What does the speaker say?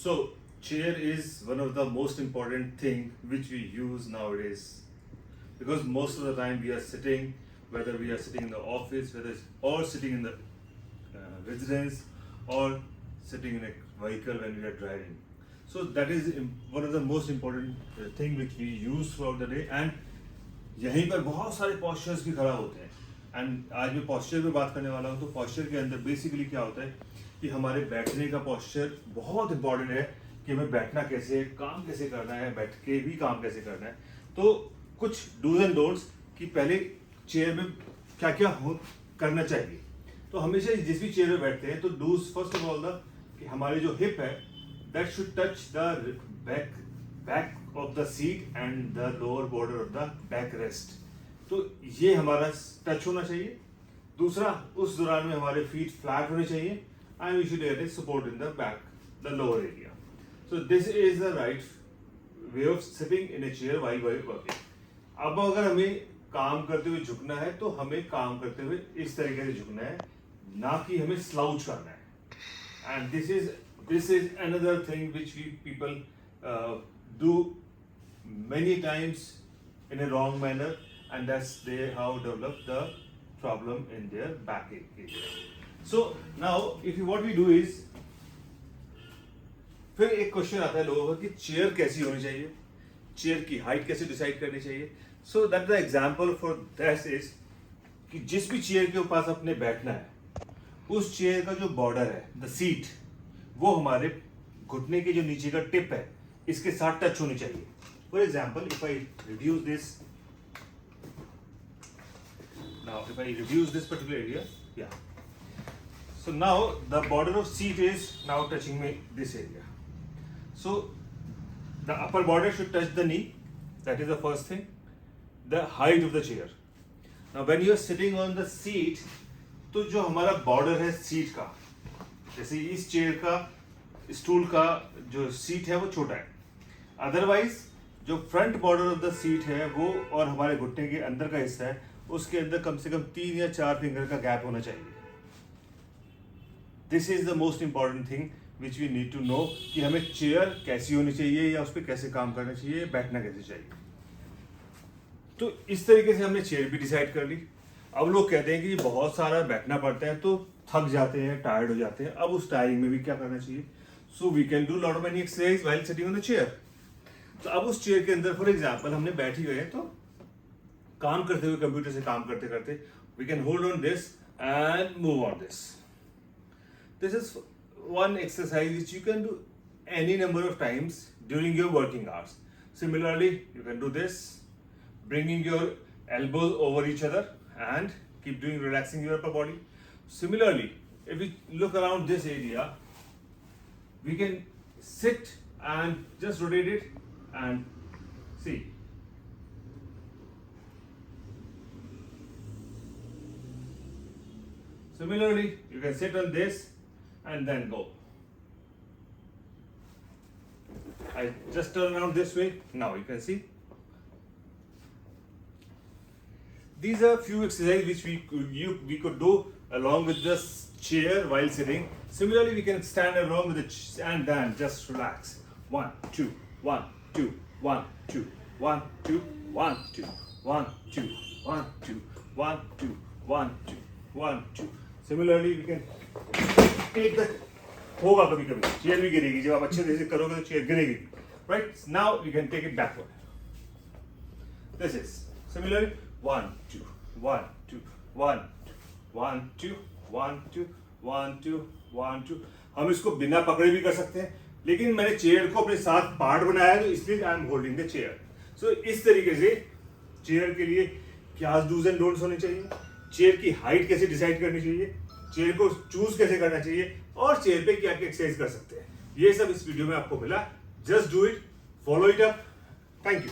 So, chair is one of the most important thing which we use nowadays, because most of the time we are sitting, whether we are sitting in the office, or sitting in the residence, or sitting in a vehicle when we are driving. So that is one of the most important thing which we use throughout the day. And यहीं पर बहुत सारे postures भी खराब होते हैं. And आज मैं posture पे बात करने वाला हूँ. तो posture के अंदर बेसिकली क्या होता है कि हमारे बैठने का posture बहुत इंपॉर्टेंट है कि हमें बैठना कैसे, काम कैसे करना है, बैठ के भी काम कैसे करना है. तो कुछ डूज एंड डोंट्स कि पहले चेयर में क्या क्या करना चाहिए. तो हमेशा जिस भी चेयर में बैठते हैं तो does first of all the कि हमारी जो हिप है that should touch the back of the seat and the lower border of the back rest. तो ये हमारा टच होना चाहिए. दूसरा, उस दौरान में हमारे फीट फ्लैट होने चाहिए and we should get a support in the back, the lower area. So this is the right way of sitting in a chair while working. अब अगर हमें काम करते हुए झुकना है तो हमें काम करते हुए इस तरीके से झुकना है, ना कि हमें स्लाउच करना है. And this is another thing which we people do many times in a wrong manner, and that's they how develop the problem in their back area. So now if you, what we do is, फिर एक question आता है लोगों का कि chair कैसी होनी चाहिए, चेयर की हाइट कैसे डिसाइड करनी चाहिए. So that the example for that is कि जिस भी चेयर के पास अपने बैठना है उस चेयर का जो बॉर्डर है, द सीट, वो हमारे घुटने के जो नीचे का टिप है इसके साथ टच होनी चाहिए. For example, if I reduce this now, if I reduce this particular area, या so now the border of seat is now touching me this area. So the upper border should touch the knee. That is the first thing. The height of the chair. Now when you are sitting on the seat, तो जो हमारा border है seat का, जैसे इस chair का, stool का जो सीट है वो छोटा है. अदरवाइज जो front border of the seat है वो और हमारे घुटने के अंदर का हिस्सा है उसके अंदर कम से कम 3 या 4 फिंगर का गैप होना चाहिए. This is the most important thing which we need to know कि हमें चेयर कैसी होनी चाहिए या उस पर कैसे काम करना चाहिए, बैठना कैसे चाहिए. तो इस तरीके से हमने चेयर भी डिसाइड कर ली. अब लोग कहते हैं कि बहुत सारा बैठना पड़ता है तो थक जाते हैं, टायर्ड हो जाते हैं. अब उस टायरिंग में भी क्या करना चाहिए? So we can do lot of many exercise while sitting on the chair. तो अब उस चेयर के अंदर फॉर एग्जाम्पल हमने बैठी हुए हैं तो काम करते हुए, कंप्यूटर से काम करते करते we can hold on this and move on this. This is one exercise which you can do any number of times during your working hours. Similarly, you can do this, bringing your elbows over each other and keep doing, relaxing your upper body. Similarly, if we look around this area, we can sit and just rotate it and see. Similarly, you can sit on this and then go. I just turn around this way. Now you can see. These are few exercises which we could do along with this chair while sitting. Similarly, we can stand along with it and then just relax. 1, 2, 1, 2, 1, 2, 1, 2, 1, 2, 1, 2, 1, 2, 1, 2, 1, 2, 1, 2. Similarly, we can take the, होगा कभी कभी chair भी गिरेगी. जब आप अच्छे से करोगे तो चेयर गिरेगी. Right, now you can take it backward. This is similarly 1 2 1 2 1 1 2 1 2 1 2 1 2. हम इसको बिना पकड़े भी कर सकते हैं, लेकिन मैंने चेयर को अपने साथ पार्ट बनाया है तो इसलिए I am holding the chair. So इस तरीके से चेयर के लिए क्या डूज एंड डोंट्स होने चाहिए, चेयर की हाइट कैसे डिसाइड करनी चाहिए, चेयर को चूज कैसे करना चाहिए, और चेयर पे क्या क्या एक्सरसाइज कर सकते हैं, ये सब इस वीडियो में आपको मिला. Just do it, follow it up. Thank you.